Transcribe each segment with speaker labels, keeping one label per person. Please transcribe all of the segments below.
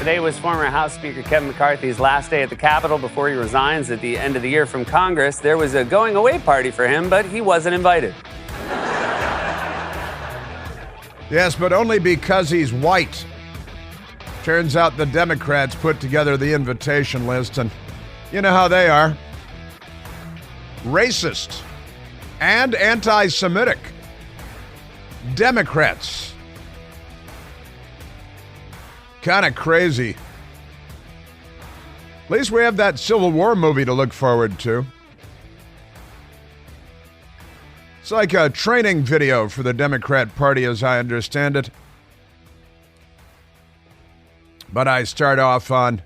Speaker 1: Today was former House Speaker Kevin McCarthy's last day at the Capitol before he resigns at the end of the year from Congress. There was a going-away party for him, but he wasn't invited.
Speaker 2: Yes, but only because he's white. Turns out the Democrats put together the invitation list, and you know how they are. Racist and anti-Semitic. Democrats. Kind of crazy. At least we have that Civil War movie to look forward to. It's like a training video for the Democrat Party, as I understand it. But I start off on,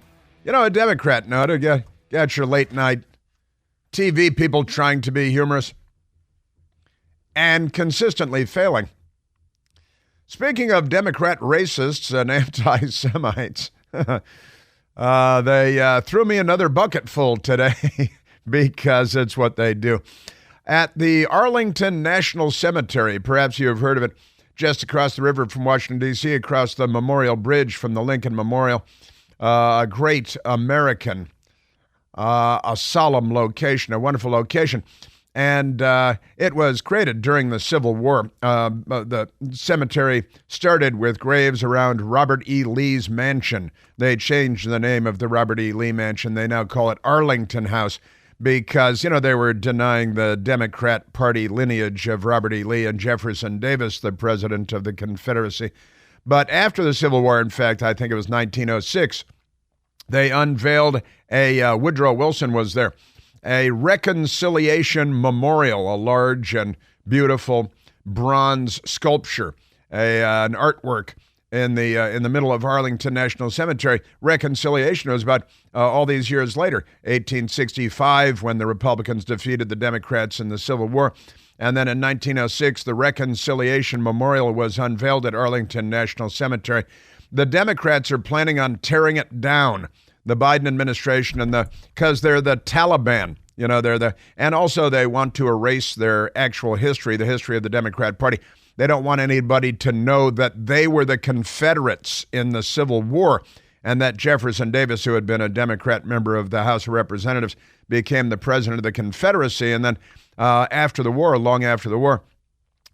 Speaker 2: a Democrat note to get your late night TV people trying to be humorous and consistently failing. Speaking of Democrat racists and anti-Semites, they threw me another bucketful today because it's what they do. At the Arlington National Cemetery, perhaps you have heard of it, just across the river from Washington, D.C., across the Memorial Bridge from the Lincoln Memorial, a great American, a solemn location, a wonderful location. And it was created during the Civil War. The cemetery started with graves around Robert E. Lee's mansion. They changed the name of the Robert E. Lee mansion. They now call it Arlington House because, they were denying the Democrat Party lineage of Robert E. Lee and Jefferson Davis, the president of the Confederacy. But after the Civil War, in fact, I think it was 1906, they unveiled Woodrow Wilson was there, a reconciliation memorial, a large and beautiful bronze sculpture, an artwork in the middle of Arlington National Cemetery. Reconciliation was about all these years later, 1865, when the Republicans defeated the Democrats in the Civil War. And then in 1906, the Reconciliation Memorial was unveiled at Arlington National Cemetery. The Democrats are planning on tearing it down. The Biden administration because they're the Taliban, and also they want to erase their actual history, the history of the Democrat Party. They don't want anybody to know that they were the Confederates in the Civil War and that Jefferson Davis, who had been a Democrat member of the House of Representatives, became the president of the Confederacy. And then after the war, long after the war,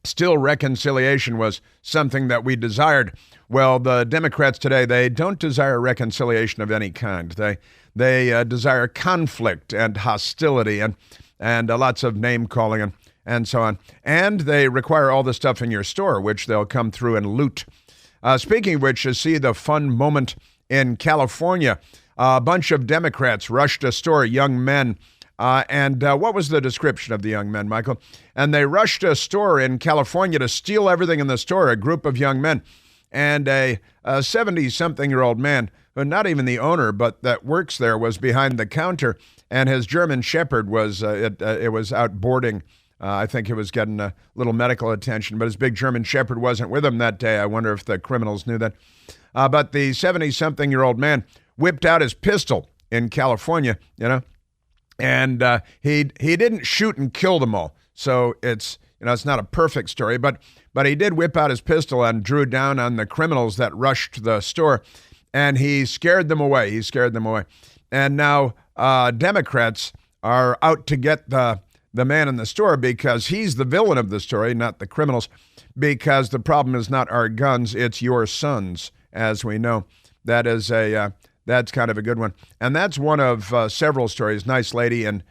Speaker 2: still reconciliation was something that we desired. Well, the Democrats today, they don't desire reconciliation of any kind. They desire conflict and hostility and lots of name calling and so on. And they require all the stuff in your store, which they'll come through and loot. Speaking of which, you see the fun moment in California. A bunch of Democrats rushed a store, young men. And what was the description of the young men, Michael? And they rushed a store in California to steal everything in the store, a group of young men. And a 70-something-year-old man, who not even the owner, but that works there, was behind the counter. And his German Shepherd was it was out boarding. I think he was getting a little medical attention, but his big German Shepherd wasn't with him that day. I wonder if the criminals knew that. But the 70-something-year-old man whipped out his pistol in California, and he didn't shoot and kill them all. So it's not a perfect story, but he did whip out his pistol and drew down on the criminals that rushed the store, and he scared them away. And now Democrats are out to get the man in the store because he's the villain of the story, not the criminals, because the problem is not our guns, it's your sons, as we know. That's kind of a good one. And that's one of several stories. Nice lady in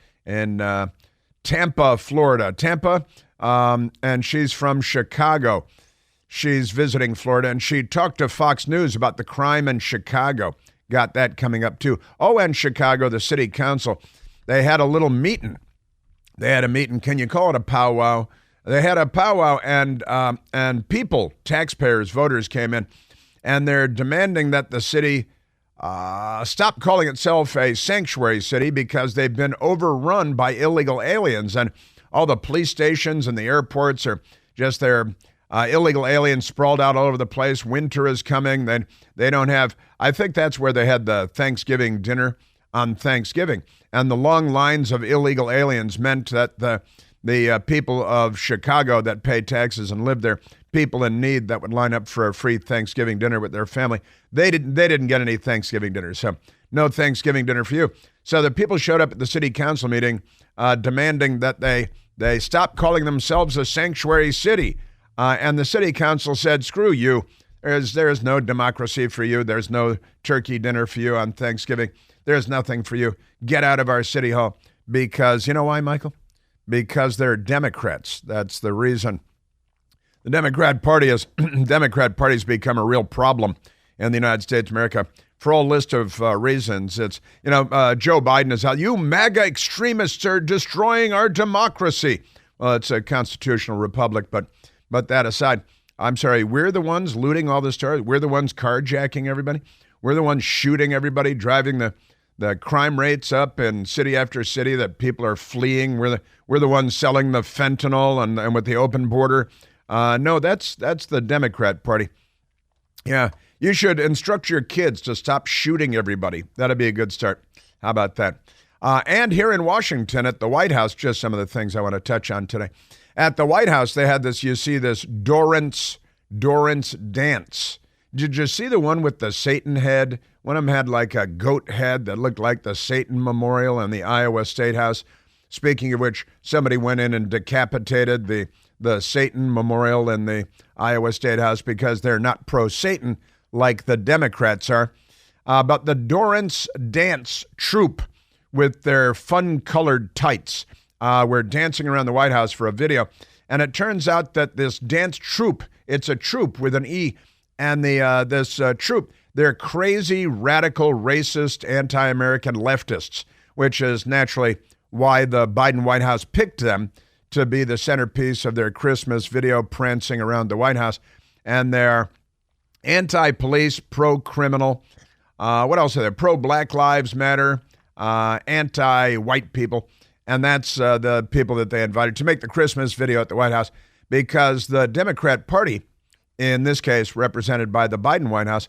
Speaker 2: Tampa, Florida. Tampa, and she's from Chicago. She's visiting Florida, and she talked to Fox News about the crime in Chicago. Got that coming up, too. Oh, and Chicago, the city council, they had a little meeting. They had a meeting. Can you call it a powwow? They had a powwow, and people, taxpayers, voters came in, and they're demanding that the city stop calling itself a sanctuary city because they've been overrun by illegal aliens, and all the police stations and the airports are just there. Illegal aliens sprawled out all over the place. Winter is coming. They don't have, I think that's where they had the Thanksgiving dinner on Thanksgiving. And the long lines of illegal aliens meant that the people of Chicago that pay taxes and live there, people in need that would line up for a free Thanksgiving dinner with their family. They didn't get any Thanksgiving dinner, so no Thanksgiving dinner for you. So the people showed up at the city council meeting demanding that they stop calling themselves a sanctuary city. And the city council said, screw you. There's no democracy for you. There's no turkey dinner for you on Thanksgiving. There's nothing for you. Get out of our city hall. Because, you know why, Michael? Because they're Democrats. That's the reason. The Democrat Party's become a real problem in the United States of America for a whole list of reasons. It's, Joe Biden is out. You MAGA extremists are destroying our democracy. Well, it's a constitutional republic, but that aside, I'm sorry, we're the ones looting all the stars. We're the ones carjacking everybody. We're the ones shooting everybody, driving the crime rates up in city after city that people are fleeing. We're the ones selling the fentanyl and with the open border. No, that's the Democrat Party. Yeah, you should instruct your kids to stop shooting everybody. That'd be a good start. How about that? And here in Washington at the White House, just some of the things I want to touch on today. At the White House, they had this Dorrance dance. Did you see the one with the Satan head? One of them had like a goat head that looked like the Satan Memorial in the Iowa State House. Speaking of which, somebody went in and decapitated the Satan Memorial in the Iowa State House because they're not pro-Satan like the Democrats are. But the Dorrance dance troupe with their fun-colored tights were dancing around the White House for a video. And it turns out that this dance troupe, it's a troupe with an E, and this troupe, they're crazy, radical, racist, anti-American leftists, which is naturally why the Biden White House picked them to be the centerpiece of their Christmas video prancing around the White House. And they're anti-police, pro-criminal. What else are they? Pro-Black Lives Matter, anti-white people. And that's the people that they invited to make the Christmas video at the White House, because the Democrat Party, in this case represented by the Biden White House,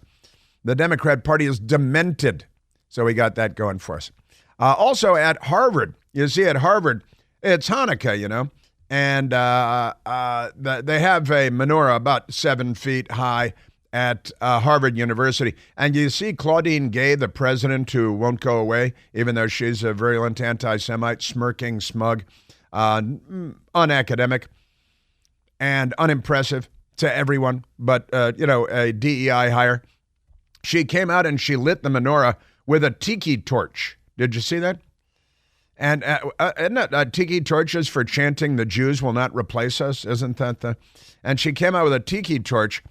Speaker 2: the Democrat Party is demented. So we got that going for us. Also at Harvard, you see at Harvard, it's Hanukkah, and they have a menorah about 7 feet high at Harvard University. And you see Claudine Gay, the president who won't go away, even though she's a virulent anti-Semite, smirking, smug, unacademic, and unimpressive to everyone, but, a DEI hire. She came out and she lit the menorah with a tiki torch. Did you see that? And isn't that tiki torches for chanting "the Jews will not replace us"? Isn't that the? And she came out with a tiki torch,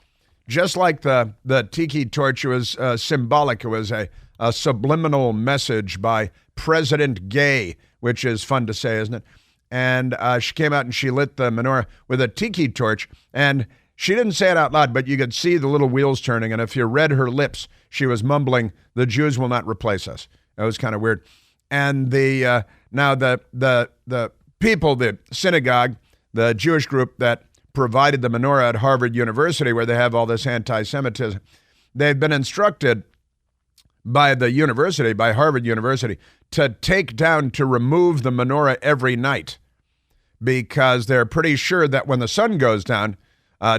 Speaker 2: just like the tiki torch. It was symbolic. It was a subliminal message by President Gay, which is fun to say, isn't it? And she came out and she lit the menorah with a tiki torch, and she didn't say it out loud, but you could see the little wheels turning. And if you read her lips, she was mumbling, "The Jews will not replace us." It was kind of weird. And now the people, the synagogue, the Jewish group that provided the menorah at Harvard University, where they have all this anti-Semitism, they've been instructed by Harvard University, to remove the menorah every night, because they're pretty sure that when the sun goes down,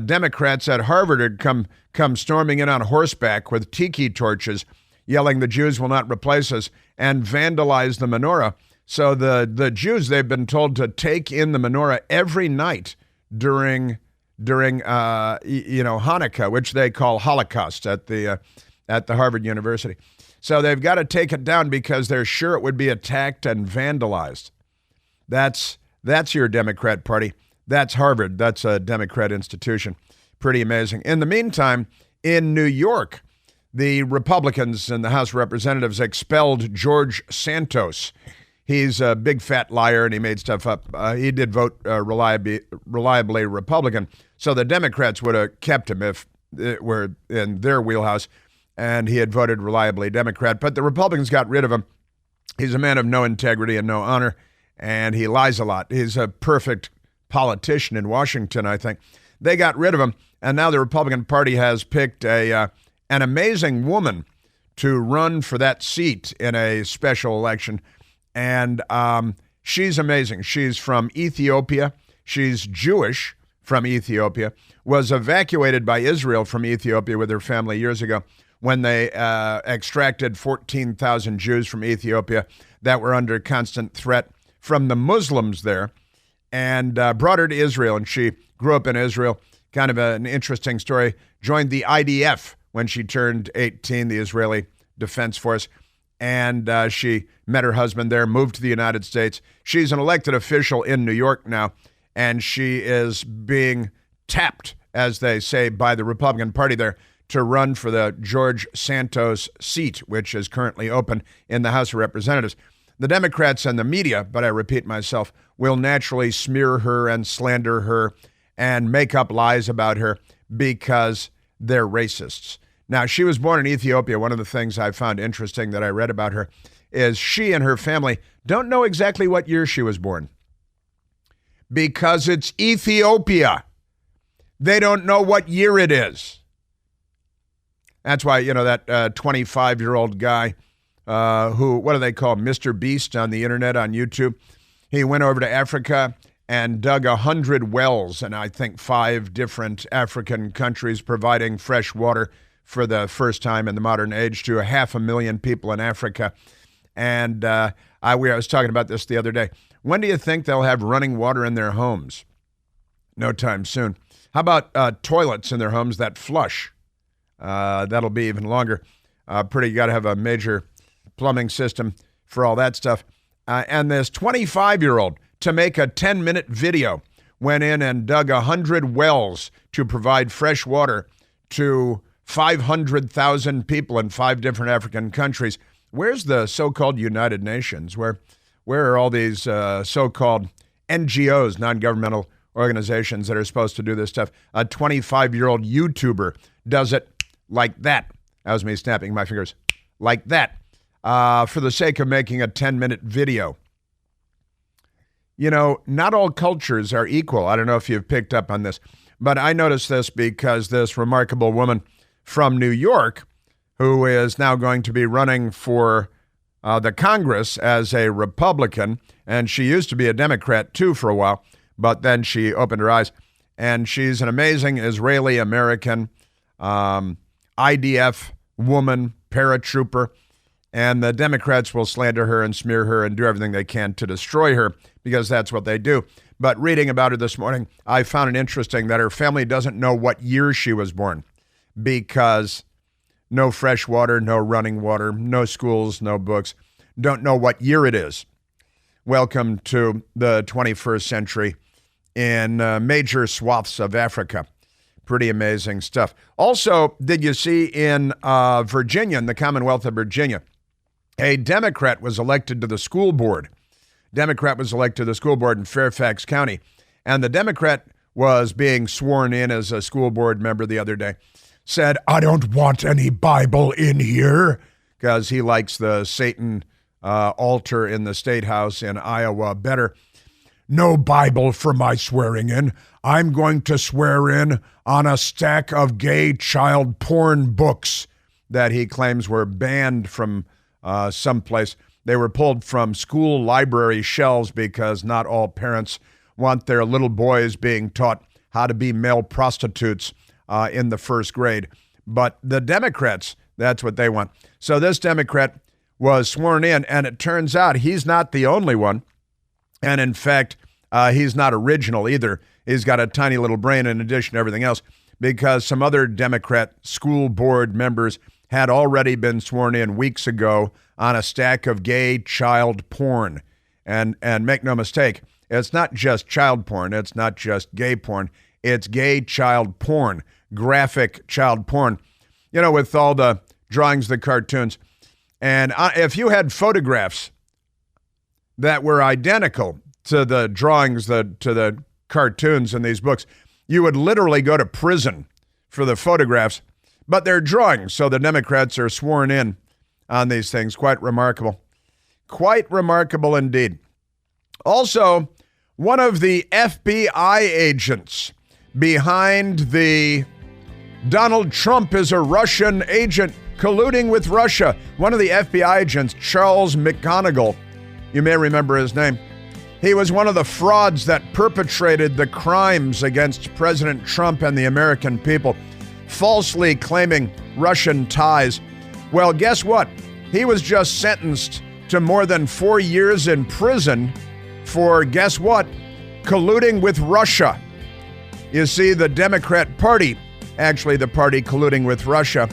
Speaker 2: Democrats at Harvard would come storming in on horseback with tiki torches, yelling, "The Jews will not replace us," and vandalize the menorah. So the Jews, they've been told to take in the menorah every night during Hanukkah, which they call Holocaust at the Harvard University. So they've got to take it down because they're sure it would be attacked and vandalized. That's your Democrat Party. That's Harvard. That's a Democrat institution. Pretty amazing. In the meantime, in New York, the Republicans in the House of Representatives expelled George Santos. He's a big fat liar, and he made stuff up. He did vote reliably Republican. So the Democrats would have kept him if it were in their wheelhouse, and he had voted reliably Democrat. But the Republicans got rid of him. He's a man of no integrity and no honor, and he lies a lot. He's a perfect politician in Washington, I think. They got rid of him, and now the Republican Party has picked an amazing woman to run for that seat in a special election. And She's amazing. She's from Ethiopia. She's Jewish from Ethiopia, was evacuated by Israel from Ethiopia with her family years ago when they extracted 14,000 Jews from Ethiopia that were under constant threat from the Muslims there, and brought her to Israel. And she grew up in Israel. Kind of an interesting story. Joined the IDF when she turned 18, the Israeli Defense Force. And she met her husband there, moved to the United States. She's an elected official in New York now, and she is being tapped, as they say, by the Republican Party there to run for the George Santos seat, which is currently open in the House of Representatives. The Democrats and the media, but I repeat myself, will naturally smear her and slander her and make up lies about her because they're racists. Now, she was born in Ethiopia. One of the things I found interesting that I read about her is she and her family don't know exactly what year she was born because it's Ethiopia. They don't know what year it is. That's why, that 25-year-old guy who, what do they call Mr. Beast on the internet, on YouTube? He went over to Africa and dug 100 wells in, I think, 5 different African countries, providing fresh water for the first time in the modern age to 500,000 people in Africa. And I was talking about this the other day. When do you think they'll have running water in their homes? No time soon. How about toilets in their homes that flush? That'll be even longer. You got to have a major plumbing system for all that stuff. And this 25-year-old, to make a 10-minute video, went in and dug 100 wells to provide fresh water to 500,000 people in 5 different African countries. Where's the so-called United Nations? Where are all these so-called NGOs, non-governmental organizations that are supposed to do this stuff? A 25-year-old YouTuber does it like that. That was me snapping my fingers. Like that. For the sake of making a 10-minute video. Not all cultures are equal. I don't know if you've picked up on this, but I noticed this because this remarkable woman from New York, who is now going to be running for the Congress as a Republican, and she used to be a Democrat too for a while, but then she opened her eyes, and she's an amazing Israeli-American IDF woman, paratrooper, and the Democrats will slander her and smear her and do everything they can to destroy her because that's what they do. But reading about her this morning, I found it interesting that her family doesn't know what year she was born because no fresh water, no running water, no schools, no books, don't know what year it is. Welcome to the 21st century in major swaths of Africa. Pretty amazing stuff. Also, did you see in Virginia, in the Commonwealth of Virginia, a Democrat was elected to the school board. Democrat was elected to the school board in Fairfax County. And the Democrat was being sworn in as a school board member the other day. Said, I don't want any Bible in here, because he likes the Satan altar in the State House in Iowa better. No Bible for my swearing in. I'm going to swear in on a stack of gay child porn books that he claims were banned from someplace. They were pulled from school library shelves because not all parents want their little boys being taught how to be male prostitutes in the first grade. But the Democrats, that's what they want. So this Democrat was sworn in, and it turns out he's not the only one. And in fact, he's not original either. He's got a tiny little brain in addition to everything else, because some other Democrat school board members had already been sworn in weeks ago on a stack of gay child porn. And make no mistake, it's not just child porn. It's not just gay porn. It's gay child porn, graphic child porn, with all the drawings, the cartoons. And if you had photographs that were identical to the drawings, to the cartoons in these books, you would literally go to prison for the photographs. But they're drawings, so the Democrats are sworn in on these things. Quite remarkable. Quite remarkable indeed. Also, one of the FBI agents behind the Donald Trump is a Russian agent colluding with Russia. One of the FBI agents, Charles McGonigal, you may remember his name, He was one of the frauds that perpetrated the crimes against President Trump and the American people, falsely claiming Russian ties. Well, guess what? He was just sentenced to more than 4 years in prison for, guess what? Colluding with Russia. You see, the Democrat Party, actually the party colluding with Russia,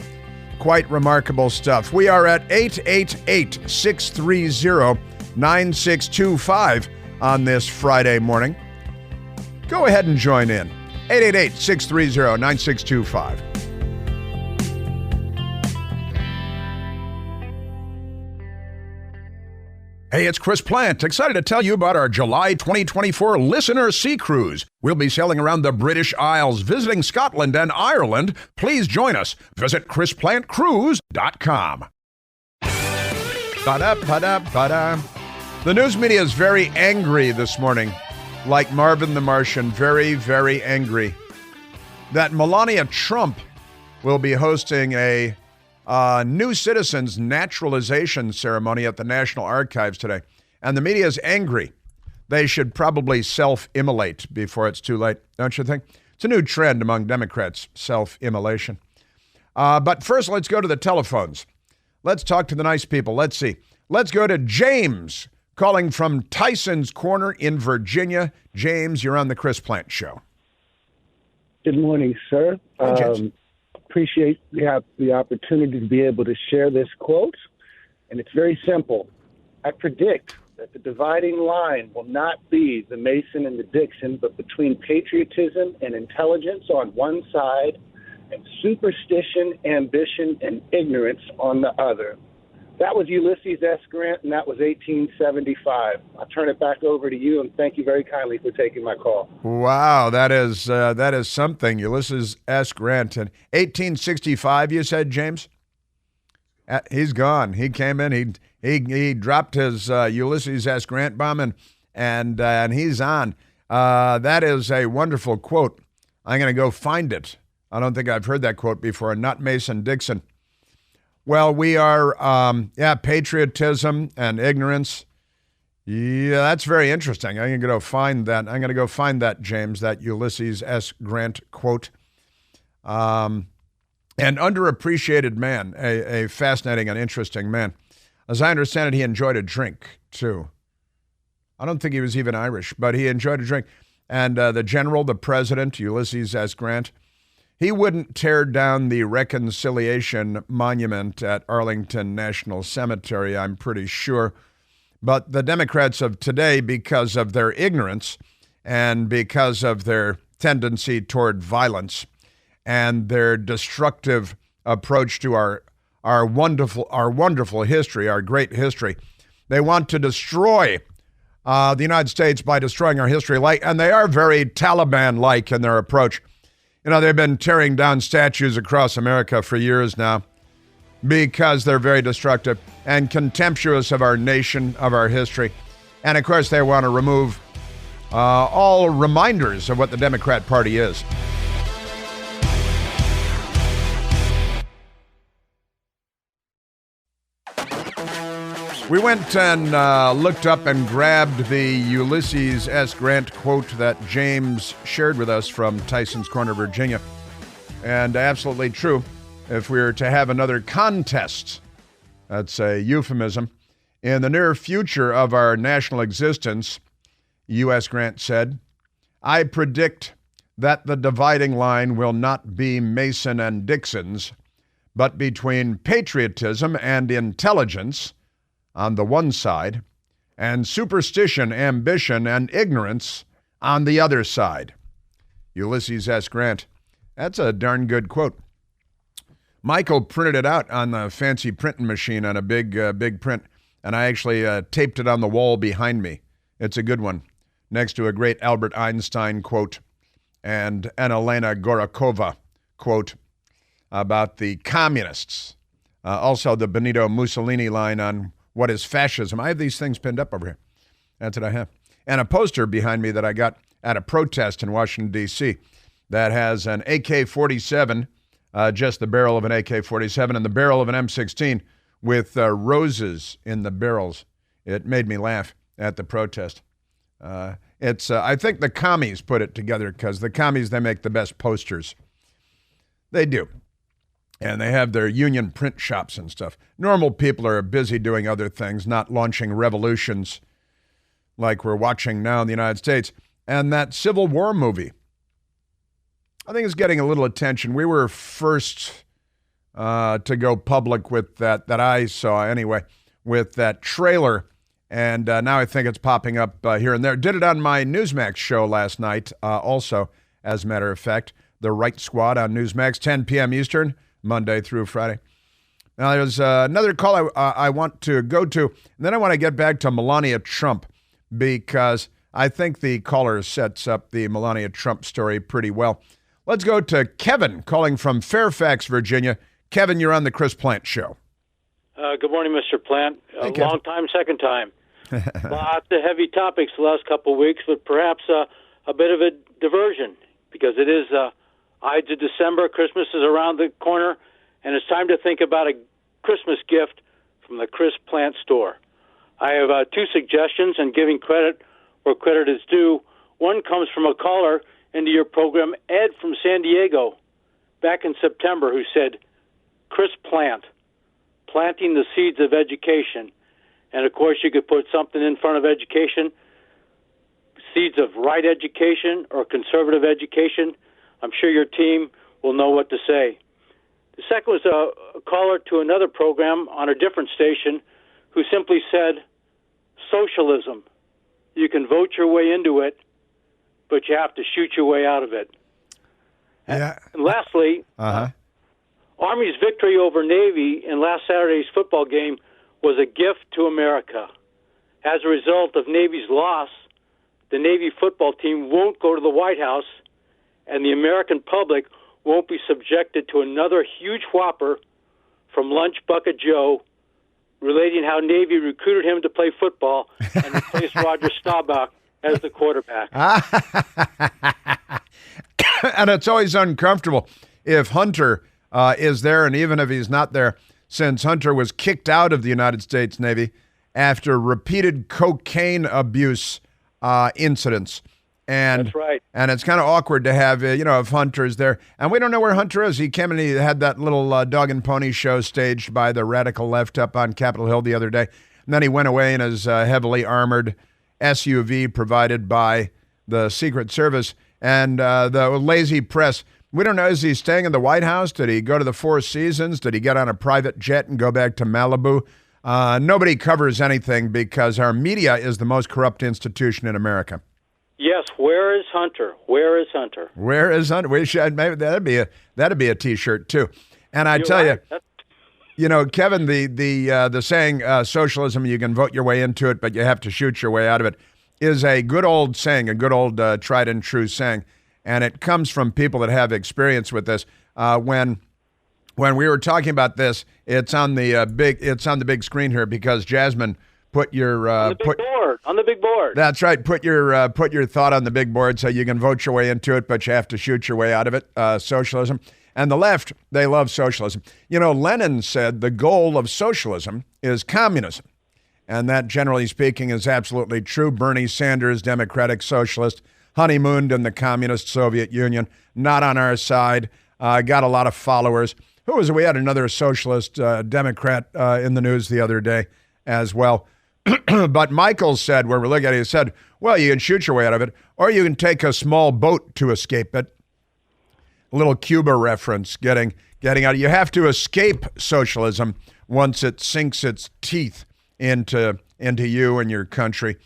Speaker 2: quite remarkable stuff. We are at 888-630-9625 on this Friday morning. Go ahead and join in. 888-630-9625. Hey, it's Chris Plant, excited to tell you about our July 2024 Listener Sea Cruise. We'll be sailing around the British Isles, visiting Scotland and Ireland. Please join us. Visit ChrisPlantCruise.com. Ba-da-ba-da-ba-da. The news media is very angry this morning, like Marvin the Martian, very, very angry, that Melania Trump will be hosting a new citizens naturalization ceremony at the National Archives today. And the media is angry. They should probably self-immolate before it's too late, don't you think? It's a new trend among Democrats, self-immolation. But first, let's go to the telephones. Let's talk to the nice people. Let's see. Let's go to James, calling from Tyson's Corner in Virginia. James, you're on the Chris Plant Show.
Speaker 3: Good morning, sir.
Speaker 2: Hi, James.
Speaker 3: Appreciate the opportunity to be able to share this quote. And it's very simple. I predict that the dividing line will not be the Mason and the Dixon, but between patriotism and intelligence on one side and superstition, ambition, and ignorance on the other. That was Ulysses S. Grant, and that was 1875. I'll turn it back over to you, and thank you very kindly for taking my call.
Speaker 2: Wow, that is something. Ulysses S. Grant in 1865. You said, James? He's gone. He came in. He dropped his Ulysses S. Grant bomb, and he's on. That is a wonderful quote. I'm going to go find it. I don't think I've heard that quote before. Not Mason Dixon. Well, we are, patriotism and ignorance. Yeah, that's very interesting. I'm going to go find that. James, that Ulysses S. Grant quote. An underappreciated man, a fascinating and interesting man. As I understand it, he enjoyed a drink, too. I don't think he was even Irish, but he enjoyed a drink. And the general, the president, Ulysses S. Grant, he wouldn't tear down the Reconciliation Monument at Arlington National Cemetery, I'm pretty sure. But the Democrats of today, because of their ignorance and because of their tendency toward violence and their destructive approach to our wonderful history, our great history, they want to destroy the United States by destroying our history, and they are very Taliban-like in their approach. You know, they've been tearing down statues across America for years now because they're very destructive and contemptuous of our nation, of our history. And, of course, they want to remove all reminders of what the Democrat Party is. We went and looked up and grabbed the Ulysses S. Grant quote that James shared with us from Tyson's Corner, Virginia. And absolutely true. If we were to have another contest, that's a euphemism, in the near future of our national existence, U.S. Grant said, I predict that the dividing line will not be Mason and Dixon's, but between patriotism and intelligence on the one side, and superstition, ambition, and ignorance on the other side. Ulysses S. Grant. That's a darn good quote. Michael printed it out on the fancy printing machine on a big print, and I actually taped it on the wall behind me. It's a good one, next to a great Albert Einstein quote and an Elena Gorakova quote about the communists. Also the Benito Mussolini line on what is fascism. I have these things pinned up over here. That's what I have. And a poster behind me that I got at a protest in Washington, D.C. that has an AK-47, just the barrel of an AK-47, and the barrel of an M16 with roses in the barrels. It made me laugh at the protest. I think the commies put it together because the commies, they make the best posters. They do. And they have their union print shops and stuff. Normal people are busy doing other things, not launching revolutions like we're watching now in the United States. And that Civil War movie, I think it's getting a little attention. We were first to go public with that I saw anyway, with that trailer. And now I think it's popping up here and there. Did it on my Newsmax show last night also, as a matter of fact. The Right Squad on Newsmax, 10 p.m. Eastern, Monday through Friday. Now, there's another call I want to go to, and then I want to get back to Melania Trump, because I think the caller sets up the Melania Trump story pretty well. Let's go to Kevin, calling from Fairfax, Virginia. Kevin, you're on the Chris Plant Show.
Speaker 4: Good morning, Mr. Plant.
Speaker 2: Hey,
Speaker 4: long time, second time. Lots of heavy topics the last couple of weeks, but perhaps a bit of a diversion, because it is Ides of December. Christmas is around the corner, and it's time to think about a Christmas gift from the Chris Plant store. I have two suggestions, and giving credit where credit is due. One comes from a caller into your program, Ed from San Diego, back in September, who said, Chris Plant, planting the seeds of education. And, of course, you could put something in front of education, seeds of right education or conservative education. I'm sure your team will know what to say. The second was a caller to another program on a different station who simply said, socialism. You can vote your way into it, but you have to shoot your way out of it.
Speaker 2: Yeah.
Speaker 4: And lastly, Army's victory over Navy in last Saturday's football game was a gift to America. As a result of Navy's loss, the Navy football team won't go to the White House, and the American public won't be subjected to another huge whopper from Lunch Bucket Joe relating how Navy recruited him to play football and replaced Roger Staubach as the quarterback.
Speaker 2: And it's always uncomfortable if Hunter is there, and even if he's not there, since Hunter was kicked out of the United States Navy after repeated cocaine abuse incidents. And,
Speaker 4: that's right.
Speaker 2: And it's kind of awkward to have, if Hunter's there. And we don't know where Hunter is. He came and he had that little dog and pony show staged by the radical left up on Capitol Hill the other day. And then he went away in his heavily armored SUV provided by the Secret Service and the lazy press. We don't know, is he staying in the White House? Did he go to the Four Seasons? Did he get on a private jet and go back to Malibu? Nobody covers anything because our media is the most corrupt institution in America.
Speaker 4: Yes, where is Hunter? Where is Hunter?
Speaker 2: Where is Hunter? We should, maybe that'd be a T-shirt too. And I tell you, Kevin, the saying socialism, you can vote your way into it, but you have to shoot your way out of it, is a good old saying, a good old tried and true saying, and it comes from people that have experience with this. When we were talking about this, it's on the big screen here because Jasmine put your
Speaker 4: on the big board.
Speaker 2: That's right. Put your thought on the big board so you can vote your way into it, but you have to shoot your way out of it. Socialism. And the left, they love socialism. Lenin said the goal of socialism is communism. And that, generally speaking, is absolutely true. Bernie Sanders, Democratic Socialist, honeymooned in the Communist Soviet Union, not on our side, got a lot of followers. We had another socialist Democrat in the news the other day as well. But Michael said, where we're looking at it, he said, well, you can shoot your way out of it, or you can take a small boat to escape it. A little Cuba reference, getting out. You have to escape socialism once it sinks its teeth into you and your country.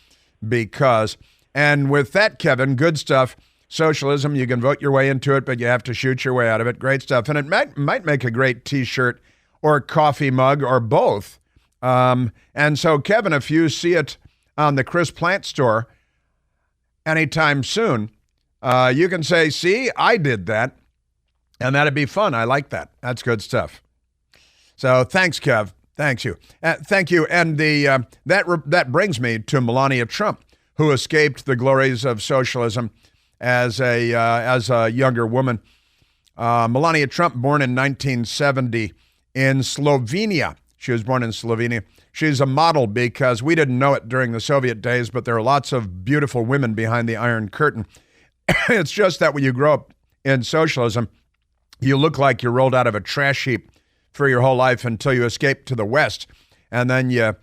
Speaker 2: And with that, Kevin, good stuff. Socialism, you can vote your way into it, but you have to shoot your way out of it. Great stuff. And it might make a great T-shirt or coffee mug or both. And so, Kevin, if you see it on the Chris Plant store anytime soon, you can say, see, I did that. And that'd be fun. I like that. That's good stuff. So thanks, Kev. Thank you. Thank you. And that brings me to Melania Trump, who escaped the glories of socialism as a younger woman. Melania Trump, born in 1970 in Slovenia. She was born in Slovenia. She's a model because we didn't know it during the Soviet days, but there are lots of beautiful women behind the Iron Curtain. It's just that when you grow up in socialism, you look like you're rolled out of a trash heap for your whole life until you escape to the West. And then you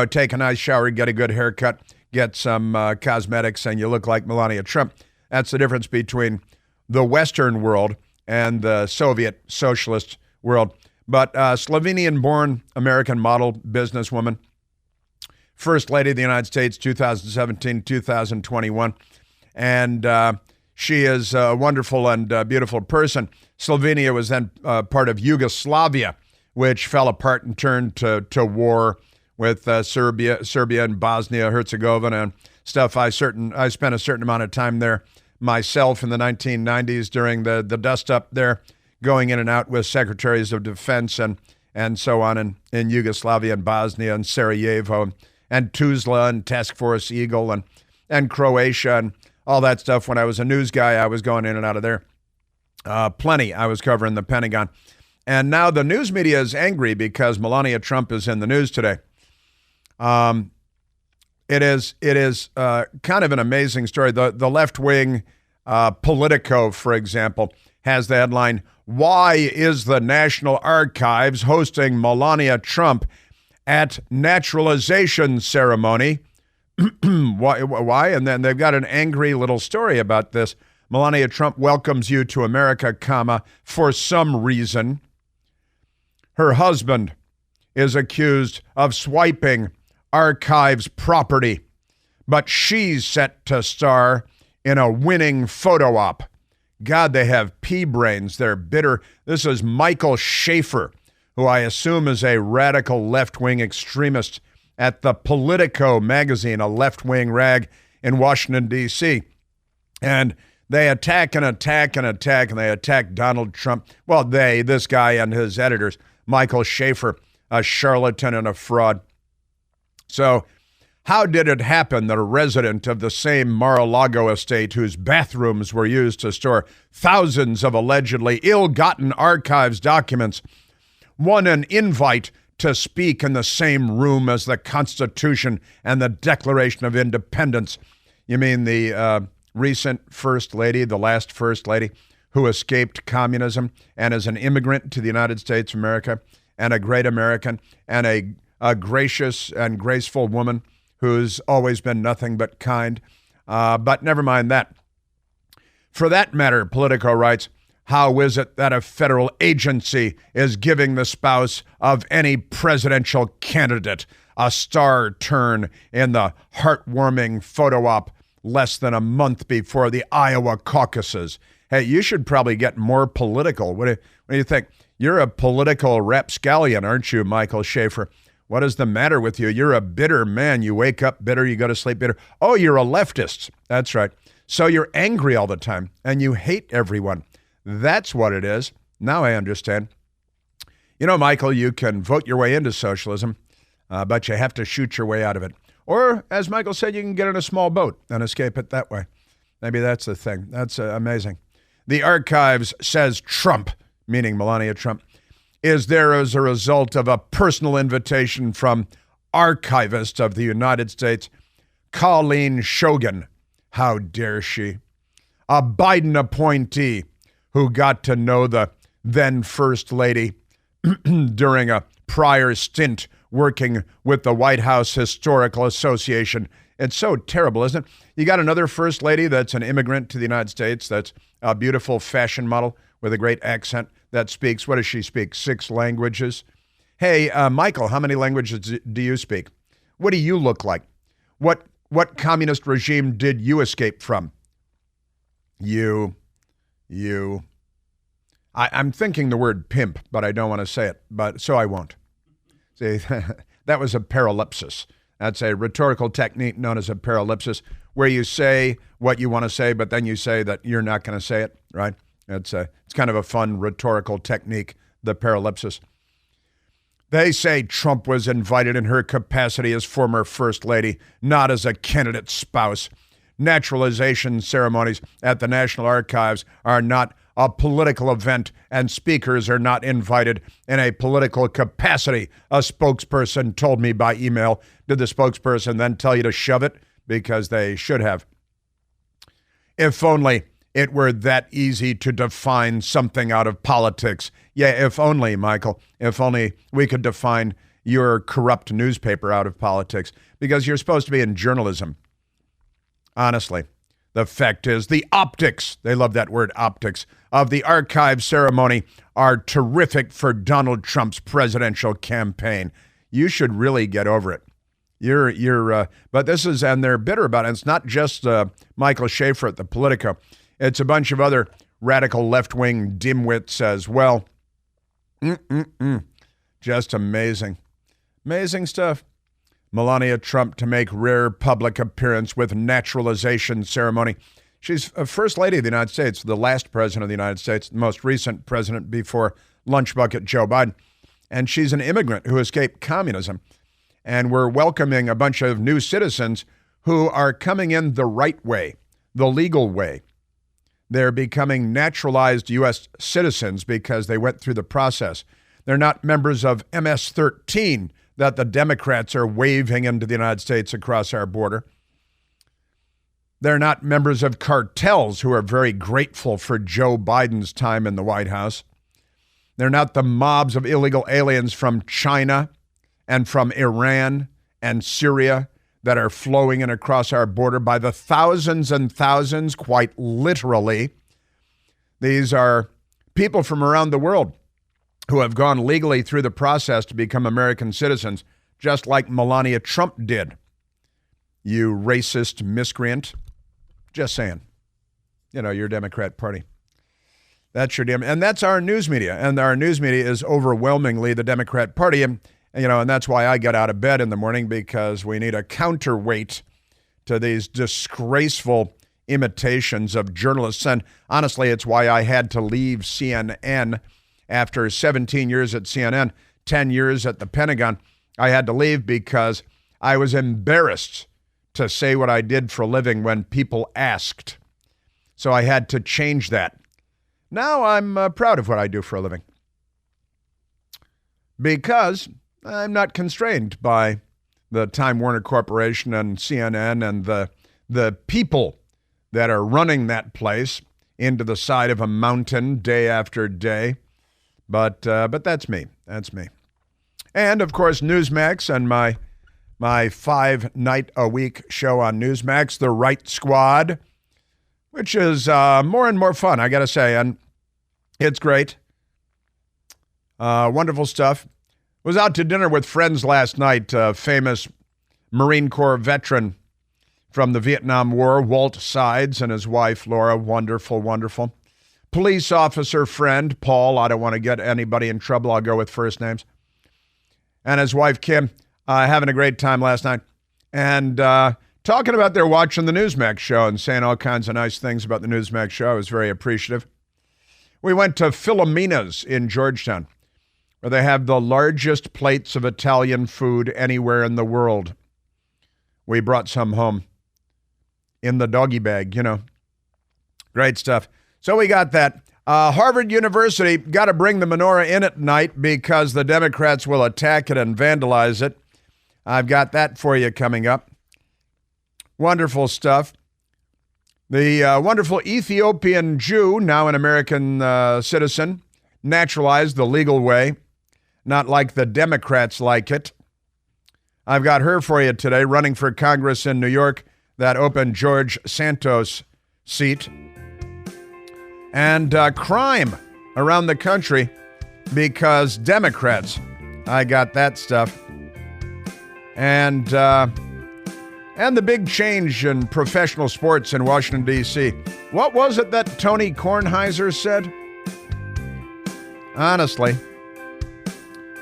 Speaker 2: take a nice shower, get a good haircut, get some cosmetics, and you look like Melania Trump. That's the difference between the Western world and the Soviet socialist world. But Slovenian-born American model businesswoman, First Lady of the United States, 2017, 2021. And she is a wonderful and beautiful person. Slovenia was then part of Yugoslavia, which fell apart and turned to war with Serbia and Bosnia-Herzegovina and stuff. I spent a certain amount of time there myself in the 1990s during the dust-up there, going in and out with secretaries of defense and so on in Yugoslavia and Bosnia and Sarajevo and Tuzla and Task Force Eagle and Croatia and all that stuff. When I was a news guy, I was going in and out of there. Plenty. I was covering the Pentagon. And now the news media is angry because Melania Trump is in the news today. It is kind of an amazing story. The left-wing Politico, for example, has the headline, "Why is the National Archives hosting Melania Trump at naturalization ceremony?" Why? And then they've got an angry little story about this. Melania Trump welcomes you to America, for some reason. Her husband is accused of swiping archives property, but she's set to star in a winning photo op. God, they have pea brains. They're bitter. This is Michael Schaefer, who I assume is a radical left-wing extremist at the Politico magazine, a left-wing rag in Washington, D.C. And they attack and attack and attack, and they attack Donald Trump. Well, this guy and his editors, Michael Schaefer, a charlatan and a fraud. So how did it happen that a resident of the same Mar-a-Lago estate whose bathrooms were used to store thousands of allegedly ill-gotten archives documents won an invite to speak in the same room as the Constitution and the Declaration of Independence? You mean the recent First Lady, the last First Lady, who escaped communism and is an immigrant to the United States of America and a great American and a gracious and graceful woman who's always been nothing but kind. But never mind that. For that matter, Politico writes, how is it that a federal agency is giving the spouse of any presidential candidate a star turn in the heartwarming photo op less than a month before the Iowa caucuses? Hey, you should probably get more political. What do you think? You're a political rapscallion, aren't you, Michael Schaefer? What is the matter with you? You're a bitter man. You wake up bitter, you go to sleep bitter. Oh, you're a leftist. That's right. So you're angry all the time, and you hate everyone. That's what it is. Now I understand. You know, Michael, you can vote your way into socialism, but you have to shoot your way out of it. Or, as Michael said, you can get in a small boat and escape it that way. Maybe that's the thing. That's amazing. The archives says Trump, meaning Melania Trump, is there as a result of a personal invitation from archivist of the United States, Colleen Shogan. How dare she? A Biden appointee who got to know the then First Lady during a prior stint working with the White House Historical Association. It's so terrible, isn't it? You got another First Lady that's an immigrant to the United States, that's a beautiful fashion model with a great accent that speaks, what does she speak, 6 languages? Hey, Michael, how many languages do you speak? What do you look like? What communist regime did you escape from? I'm thinking the word pimp, but I don't want to say it, so I won't. See, that was a paralipsis. That's a rhetorical technique known as a paralipsis, where you say what you want to say, but then you say that you're not going to say it, right? It's kind of a fun rhetorical technique, the paralipsis. They say Trump was invited in her capacity as former First Lady, not as a candidate spouse. Naturalization ceremonies at the National Archives are not a political event and speakers are not invited in a political capacity, a spokesperson told me by email. Did the spokesperson then tell you to shove it? Because they should have. If only it were that easy to define something out of politics. Yeah, if only, Michael, if only we could define your corrupt newspaper out of politics, because you're supposed to be in journalism. Honestly, the fact is the optics, they love that word optics, of the archive ceremony are terrific for Donald Trump's presidential campaign. You should really get over it. But this is, and they're bitter about it. It's not just Michael Schaefer at the Politico. It's a bunch of other radical left-wing dimwits as well. Just amazing. Amazing stuff. Melania Trump to make rare public appearance with naturalization ceremony. She's a First Lady of the United States, the last president of the United States, the most recent president before lunch bucket Joe Biden. And she's an immigrant who escaped communism. And we're welcoming a bunch of new citizens who are coming in the right way, the legal way. They're becoming naturalized U.S. citizens because they went through the process. They're not members of MS-13 that the Democrats are waving into the United States across our border. They're not members of cartels who are very grateful for Joe Biden's time in the White House. They're not the mobs of illegal aliens from China and from Iran and Syria that are flowing in across our border by the thousands and thousands, quite literally. These are people from around the world who have gone legally through the process to become American citizens, just like Melania Trump did. You racist miscreant. Just saying. You know, your Democrat Party. That's your and that's our news media. And our news media is overwhelmingly the Democrat Party. And that's why I get out of bed in the morning, because we need a counterweight to these disgraceful imitations of journalists. And honestly, it's why I had to leave CNN after 17 years at CNN, 10 years at the Pentagon. I had to leave because I was embarrassed to say what I did for a living when people asked. So I had to change that. Now I'm proud of what I do for a living, because I'm not constrained by the Time Warner Corporation and CNN and the people that are running that place into the side of a mountain day after day. But that's me. That's me. And, of course, Newsmax and my 5-night-a-week show on Newsmax, The Right Squad, which is more and more fun, I got to say. And it's great. Wonderful stuff. Was out to dinner with friends last night, famous Marine Corps veteran from the Vietnam War, Walt Sides, and his wife, Laura. Wonderful, wonderful. Police officer friend, Paul. I don't want to get anybody in trouble. I'll go with first names. And his wife, Kim, having a great time last night. And talking about their watching the Newsmax show and saying all kinds of nice things about the Newsmax show. I was very appreciative. We went to Filomena's in Georgetown, where they have the largest plates of Italian food anywhere in the world. We brought some home in the doggy bag, Great stuff. So we got that. Harvard University, got to bring the menorah in at night because the Democrats will attack it and vandalize it. I've got that for you coming up. Wonderful stuff. The wonderful Ethiopian Jew, now an American citizen, naturalized the legal way, not like the Democrats like it. I've got her for you today, running for Congress in New York, that open George Santos seat. And crime around the country because Democrats. I got that stuff. And the big change in professional sports in Washington, D.C. What was it that Tony Kornheiser said? Honestly,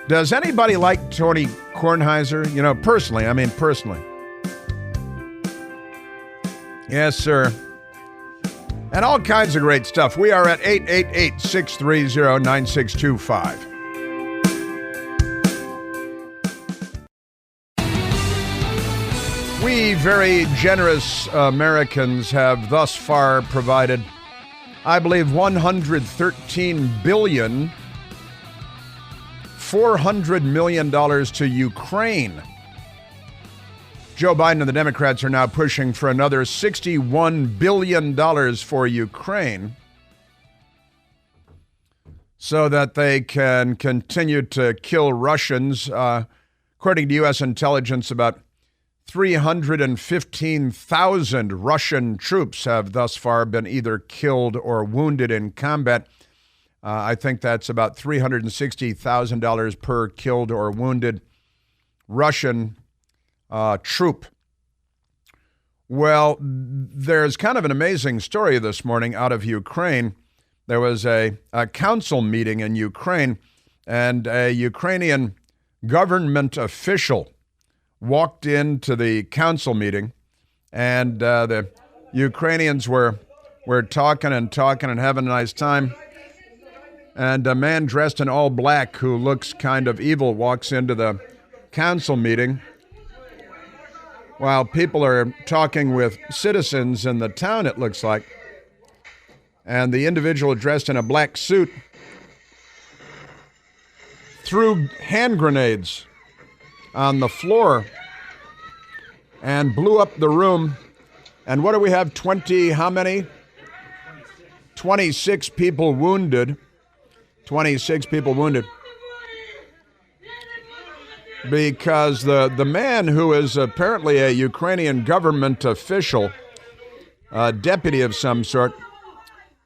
Speaker 2: does anybody like Tony Kornheiser? Personally. Yes, sir. And all kinds of great stuff. We are at 888-630-9625. We very generous Americans have thus far provided I believe, $113 billion, $400 million to Ukraine. Joe Biden and the Democrats are now pushing for another $61 billion for Ukraine so that they can continue to kill Russians. According to U.S. intelligence, about 315,000 Russian troops have thus far been either killed or wounded in combat. I think that's about $360,000 per killed or wounded Russian troop. Well, there's kind of an amazing story this morning out of Ukraine. There was a council meeting in Ukraine, and a Ukrainian government official walked into the council meeting, and the Ukrainians were talking and having a nice time. And a man dressed in all black who looks kind of evil walks into the council meeting while people are talking with citizens in the town, it looks like. And the individual dressed in a black suit threw hand grenades on the floor and blew up the room. And what do we have? 20, how many? 26 people wounded. 26 people wounded. Because the man, who is apparently a Ukrainian government official, a deputy of some sort,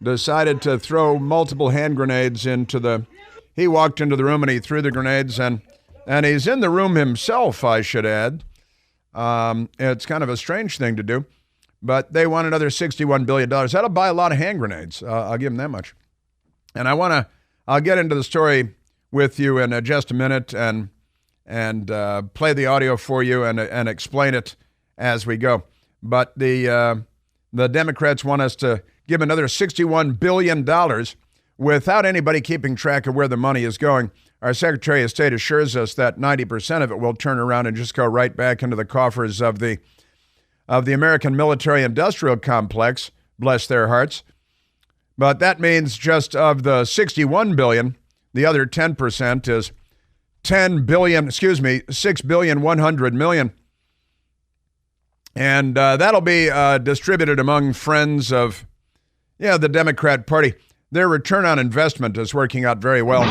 Speaker 2: decided to throw multiple hand grenades he walked into the room and he threw the grenades, and he's in the room himself, I should add. It's kind of a strange thing to do, but they want another $61 billion. That'll buy a lot of hand grenades. I'll give them that much. And I'll get into the story with you in just a minute and play the audio for you and explain it as we go. But the Democrats want us to give another $61 billion without anybody keeping track of where the money is going. Our Secretary of State assures us that 90% of it will turn around and just go right back into the coffers of the American military-industrial complex, bless their hearts. But that means just of the $61 billion, the other 10% is $6.1 billion. And that'll be distributed among friends of, the Democrat Party. Their return on investment is working out very well.